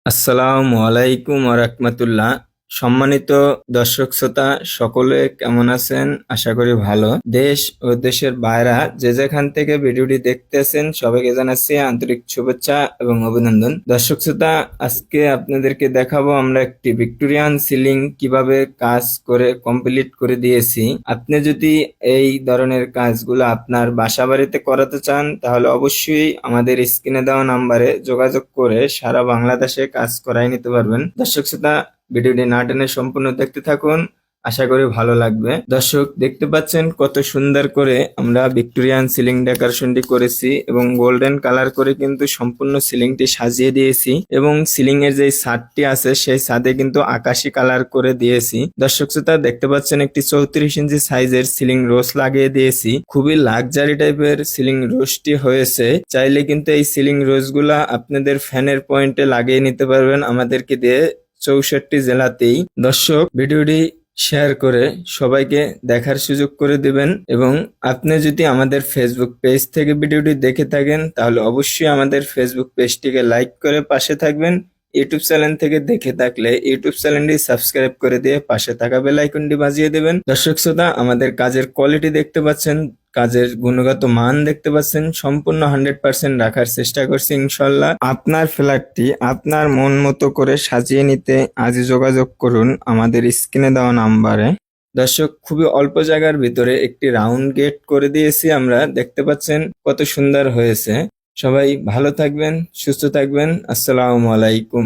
আসসালামু আলাইকুম রাহমাতুল্লাহ। সম্মানিত দর্শক শ্রোতা সকলে কেমন আছেন? আশা করি ভালো। দেশ ও দেশের বাইরে যে যেখান থেকে ভিডিওটি দেখতেছেন সবাইকে জানাচ্ছি আন্তরিক শুভেচ্ছা এবং অভিনন্দন। দর্শক শ্রোতা, আজকে আপনাদেরকে দেখাবো আমরা একটি ভিক্টোরিয়ান সিলিং কিভাবে কাজ করে কমপ্লিট করে দিয়েছি। আপনি যদি এই ধরনের কাজগুলো আপনার বাসা বাড়িতে করাতে চান তাহলে অবশ্যই আমাদের স্ক্রিনে দেওয়া নাম্বারে যোগাযোগ করে সারা বাংলাদেশে কাজ করাই নিতে পারবেন। দর্শক শ্রোতা, ভিডিওটি না টেনে সম্পূর্ণ দেখতে থাকুন, আশা করি ভালো লাগবে। দর্শক, দেখতে পাচ্ছেন কত সুন্দর করে আমরা ভিক্টোরিয়ান সিলিং ডেকোরেশনটি করেছি এবং গোল্ডেন কালার করে কিন্তু সম্পূর্ণ সিলিংটি সাজিয়ে দিয়েছি এবং সিলিং এর যে ছাদটি আছে সেই ছাদে কিন্তু আকাশি কালার করে দিয়েছি। দর্শক শ্রোতা, দেখতে পাচ্ছেন একটি 34 ইঞ্চি সাইজের সিলিং রোজ লাগিয়ে দিয়েছি। খুবই লাক্সারি টাইপের সিলিং রোজটি হয়েছে। চাইলে কিন্তু এই সিলিং রোজ গুলা আপনাদের ফ্যানের পয়েন্টে লাগিয়ে নিতে পারবেন আমাদেরকে দিয়ে 64 জেলাতেই। দর্শক, ভিডিওটি শেয়ার করে সবাইকে দেখার সুযোগ করে দিবেন এবং আপনি যদি আমাদের ফেসবুক পেজ থেকে ভিডিওটি দেখে থাকেন তাহলে অবশ্যই আমাদের ফেসবুক পেজটিকে লাইক করে পাশে থাকবেন। ইউটিউব চ্যানেল থেকে দেখে থাকলে ইউটিউব চ্যানেলটি সাবস্ক্রাইব করে দিয়ে পাশে থাকা বেল আইকনটি বাজিয়ে দেবেন। দর্শক শ্রোতা, আমাদের কাজের কোয়ালিটি দেখতে পাচ্ছেন, কাজের গুণগত মান দেখতে পাচ্ছেন, সম্পূর্ণ 100% রাখার চেষ্টা করছি ইনশাল্লাহ। আপনার ফ্ল্যাটটি আপনার মন মতো করে সাজিয়ে নিতে আজই যোগাযোগ করুন আমাদের স্ক্রিনে দেওয়া নাম্বারে। দর্শক, খুবই অল্প জায়গার ভিতরে একটি রাউন্ড গেট করে দিয়েছি আমরা, দেখতে পাচ্ছেন কত সুন্দর হয়েছে। সবাই ভালো থাকবেন, সুস্থ থাকবেন। আসসালামু আলাইকুম।